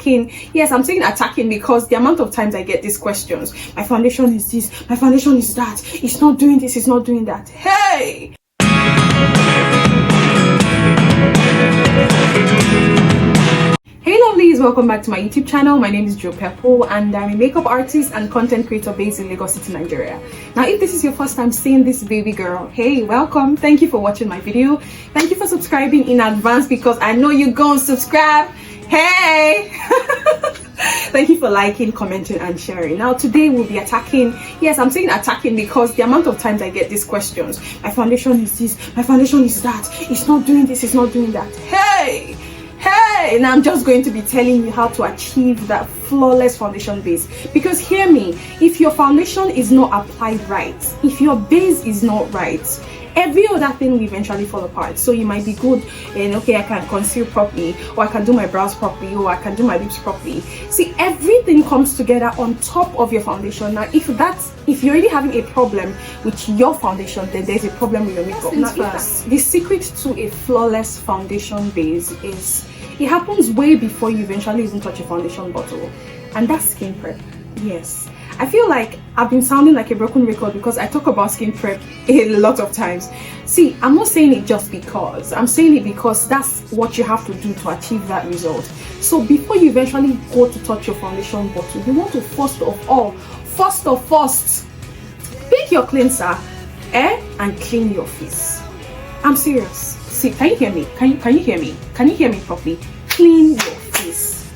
attacking. Yes, I'm saying attacking because the amount of times I get these questions, my foundation is this, my foundation is that, it's not doing this, it's not doing that. Hey, hey lovelies, welcome back to my YouTube channel. My name is Jo Pepple and I'm a makeup artist and content creator based in Lagos City, Nigeria. Now, if this is your first time seeing this baby girl, hey, welcome. Thank you for watching my video. Thank you for subscribing in advance because I know you're gonna subscribe. Hey. Thank you for liking, commenting and sharing. Now today we'll be attacking. Yes, I'm saying attacking because the amount of times I get these questions, my foundation is this, my foundation is that, it's not doing this, it's not doing that. Hey, and I'm just going to be telling you how to achieve that flawless foundation base. Because hear me, if your foundation is not applied right, if your base is not right, every other thing will eventually fall apart. So you might be good and okay, I can conceal properly, or I can do my brows properly, or I can do my lips properly. See, everything comes together on top of your foundation. Now if you're already having a problem with your foundation, then there's a problem with your makeup. Now first, the secret to a flawless foundation base is it happens way before you eventually even touch a foundation bottle, and that's skin prep. Yes, I feel like I've been sounding like a broken record because I talk about skin prep a lot of times. See, I'm not saying it just because, I'm saying it because that's what you have to do to achieve that result. So before you eventually go to touch your foundation bottle, you want to first pick your cleanser and clean your face. I'm serious. See, can you hear me? Can you hear me? Can you hear me properly? Clean your face.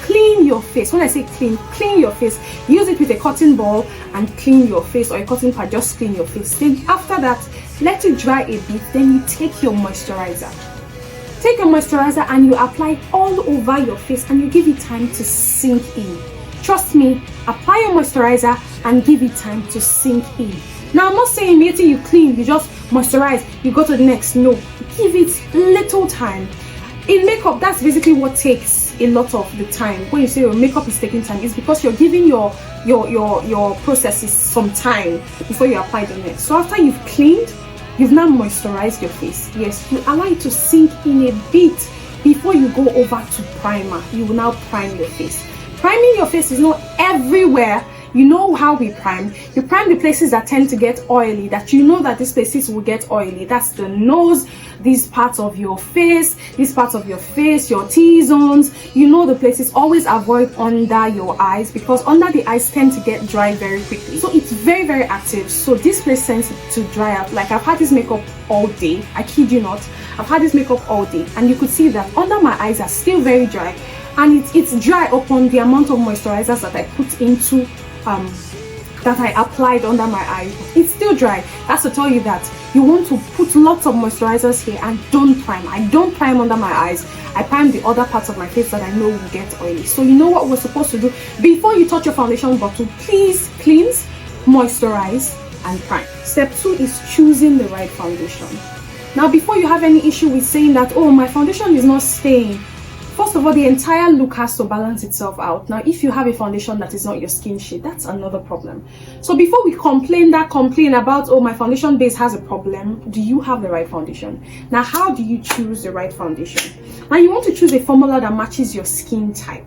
Clean your face. When I say clean your face. Use it with a cotton ball and clean your face, or a cotton pad. Just clean your face. Then after that, let it dry a bit. Then you take your moisturizer. Take your moisturizer and you apply all over your face and you give it time to sink in. Trust me, apply your moisturizer and give it time to sink in. Now, I'm not saying immediately you clean, you just moisturize, you go to the next. No, give it little time. In makeup, that's basically what takes a lot of the time. When you say your makeup is taking time, it's because you're giving your processes some time before you apply the next. So after you've cleaned, you've now moisturized your face. Yes, you allow it to sink in a bit before you go over to primer. You will now prime your face. Priming your face is not everywhere. You know how we prime. You prime the places that tend to get oily, that you know that these places will get oily. That's the nose, these parts of your face, your T-zones. You know the places. Always avoid under your eyes because under the eyes tend to get dry very quickly. So it's very, very active. So this place tends to dry out. Like I've had this makeup all day. I kid you not. I've had this makeup all day and you could see that under my eyes are still very dry. And it's dry upon the amount of moisturizers that I put into that I applied under my eye. It's still dry. That's to tell you that you want to put lots of moisturizers here and don't prime. I don't prime under my eyes. I prime the other parts of my face that I know will get oily. So you know what we're supposed to do before you touch your foundation bottle? Please cleanse, moisturize and prime. Step 2 is choosing the right foundation. Now before you have any issue with saying that, oh, my foundation is not staying, first of all, the entire look has to balance itself out. Now, if you have a foundation that is not your skin shade, that's another problem. So before we complain about, oh, my foundation base has a problem, do you have the right foundation? Now, how do you choose the right foundation? Now, you want to choose a formula that matches your skin type.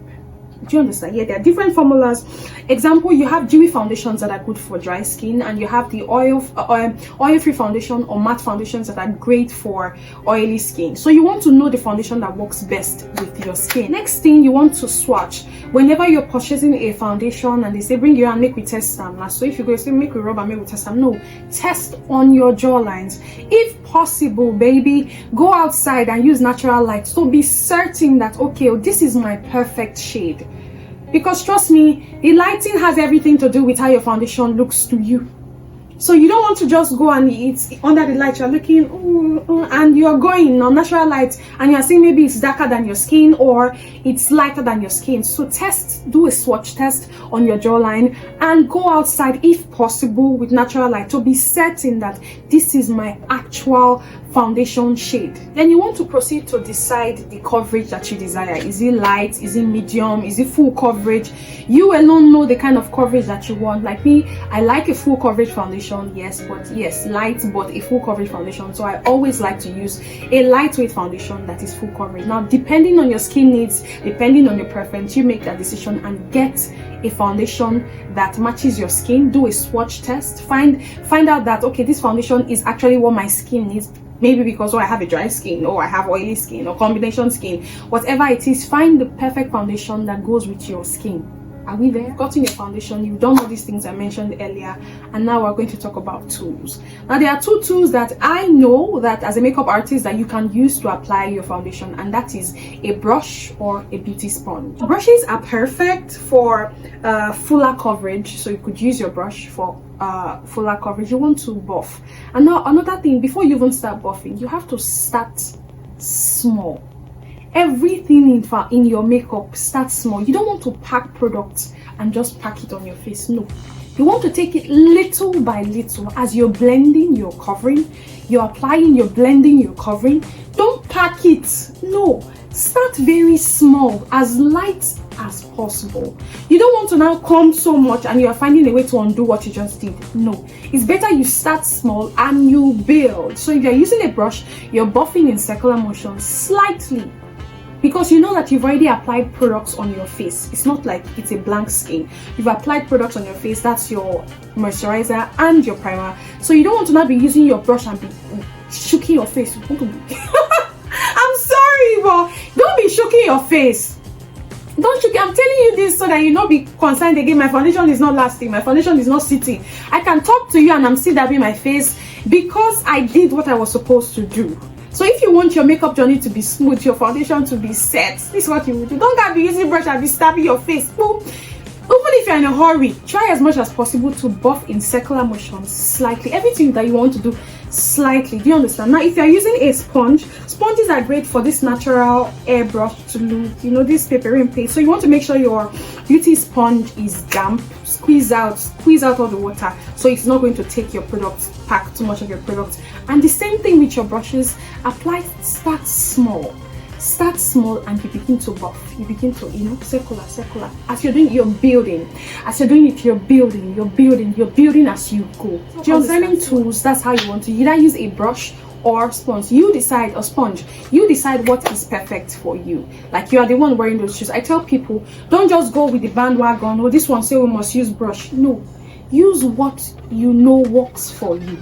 Do you understand? Yeah, there are different formulas. Example, you have dewy foundations that are good for dry skin, and you have the oil-free foundation or matte foundations that are great for oily skin. So you want to know the foundation that works best with your skin. Next thing, you want to swatch. Whenever you're purchasing a foundation and they say bring you and make we test them. Now, so if you go say make we rub and make we test them, no, test on your jawlines. If possible, baby, go outside and use natural light. So be certain that okay, this is my perfect shade. Because trust me, the lighting has everything to do with how your foundation looks to you. So you don't want to just go and it's under the light, you're looking and you're going on natural light and you're seeing maybe it's darker than your skin or it's lighter than your skin. So do a swatch test on your jawline and go outside if possible with natural light to be certain that this is my actual foundation shade. Then you want to proceed to decide the coverage that you desire. Is it light? Is it medium? Is it full coverage? You alone know the kind of coverage that you want. Like me, I like a full coverage foundation, yes, light but a full coverage foundation. So I always like to use a lightweight foundation that is full coverage. Now, depending on your skin needs, depending on your preference, you make that decision and get a foundation that matches your skin. Do a swatch test, find out that okay, this foundation is actually what my skin needs. Maybe because I have a dry skin, or I have oily skin, or combination skin, whatever it is, find the perfect foundation that goes with your skin. Are we there? Gotten your foundation, you've done all these things I mentioned earlier, and now we're going to talk about tools. Now, there are two tools that I know that as a makeup artist that you can use to apply your foundation, and that is a brush or a beauty sponge. Brushes are perfect for fuller coverage, so you could use your brush for fuller coverage. You want to buff. And now another thing, before you even start buffing, you have to start small. Everything in your makeup starts small. You don't want to pack products and just pack it on your face. No, you want to take it little by little. As you're blending, you're covering, you're applying, you're blending, you're covering. Don't pack it. No, start very small, as light as possible. You don't want to now come so much and you are finding a way to undo what you just did. No, it's better you start small and you build. So if you're using a brush, you're buffing in circular motion slightly, because you know that you've already applied products on your face. It's not like it's a blank skin. You've applied products on your face. That's your moisturizer and your primer. So you don't want to now be using your brush and be shooking your face. I'm sorry, but don't be shooking your face. Don't shook. I'm telling you this so that you not be concerned again. My foundation is not lasting. My foundation is not sitting. I can talk to you and I'm still dabbing my face because I did what I was supposed to do. So if you want your makeup journey to be smooth, your foundation to be set, this is what you will do. Don't gotta be using brush and be stabbing your face. Boom. Even if you're in a hurry, try as much as possible to buff in circular motion slightly. Everything that you want to do slightly. Do you understand? Now, if you're using a sponge, sponges are great for this natural airbrushed look, you know, this papering paste. So you want to make sure your beauty sponge is damp. Squeeze out all the water so it's not going to take your product, pack too much of your product. And the same thing with your brushes. Start small and you begin to buff. You begin to, circular. As you're doing, you're building. As you're doing it, you're building as you go. Designing tools, that's how you want to either use a brush or sponge. You decide, or sponge. You decide what is perfect for you. Like, you are the one wearing those shoes. I tell people, don't just go with the bandwagon. Oh, this one say we must use brush. No, use what you know works for you.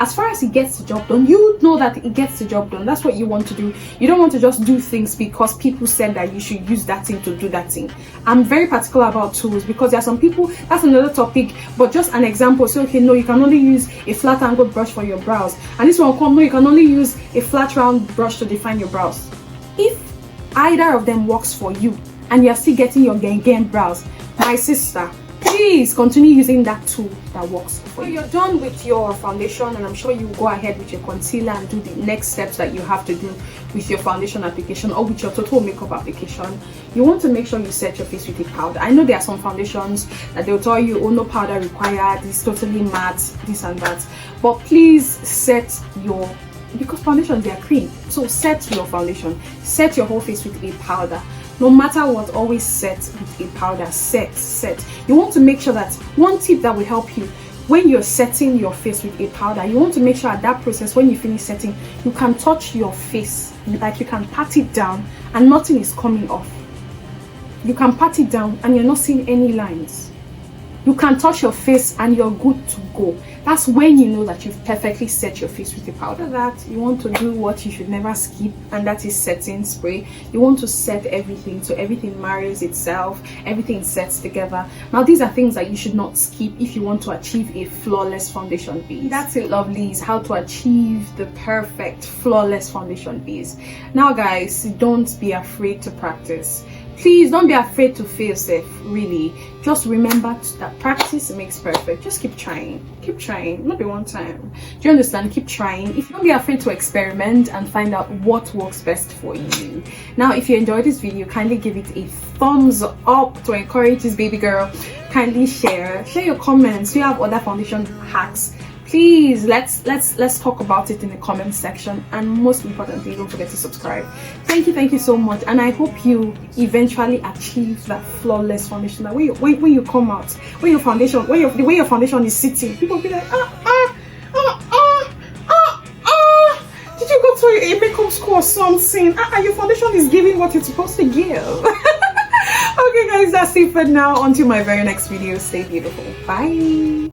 As far as it gets the job done, you know that it gets the job done. That's what you want to do. You don't want to just do things because people said that you should use that thing to do that thing. I'm very particular about tools because there are some people, that's another topic, but just an example. So, okay, no, you can only use a flat angled brush for your brows. And this one come, no, you can only use a flat round brush to define your brows. If either of them works for you and you're still getting your gang brows, my sister, please continue using that tool that works for you. You're done with your foundation, and I'm sure you will go ahead with your concealer and do the next steps that you have to do with your foundation application or with your total makeup application. You want to make sure you set your face with a powder. I know there are some foundations that they'll tell you, oh, no powder required, it's totally matte, this and that. But please set your, because foundations, they are cream. So set your foundation, set your whole face with a powder. No matter what, always set with a powder. Set. You want to make sure that one tip that will help you when you're setting your face with a powder, you want to make sure at that process, when you finish setting, you can touch your face, like you can pat it down and nothing is coming off. You can pat it down and you're not seeing any lines. You can touch your face and you're good to go. That's when you know that you've perfectly set your face with the powder. That you want to do what you should never skip, and that is setting spray. You want to set everything so everything marries itself, everything sets together. Now, these are things that you should not skip if you want to achieve a flawless foundation base. That's it, lovelies, how to achieve the perfect flawless foundation base. Now, guys, don't be afraid to practice. Please don't be afraid to fail safe. Really, just remember that practice makes perfect. Just keep trying, not be one time. Do you understand? Keep trying. If you don't be afraid to experiment and find out what works best for you. Now, if you enjoyed this video, kindly give it a thumbs up to encourage this baby girl. Kindly share your comments. Do you have other foundation hacks? Please, let's talk about it in the comment section, and most importantly, don't forget to subscribe. Thank you so much, and I hope you eventually achieve that flawless foundation. That when you come out, the way your foundation is sitting, people will be like, did you go to a makeup school or something? Your foundation is giving what it's supposed to give. Okay guys, that's it for now. Until my very next video, stay beautiful. Bye.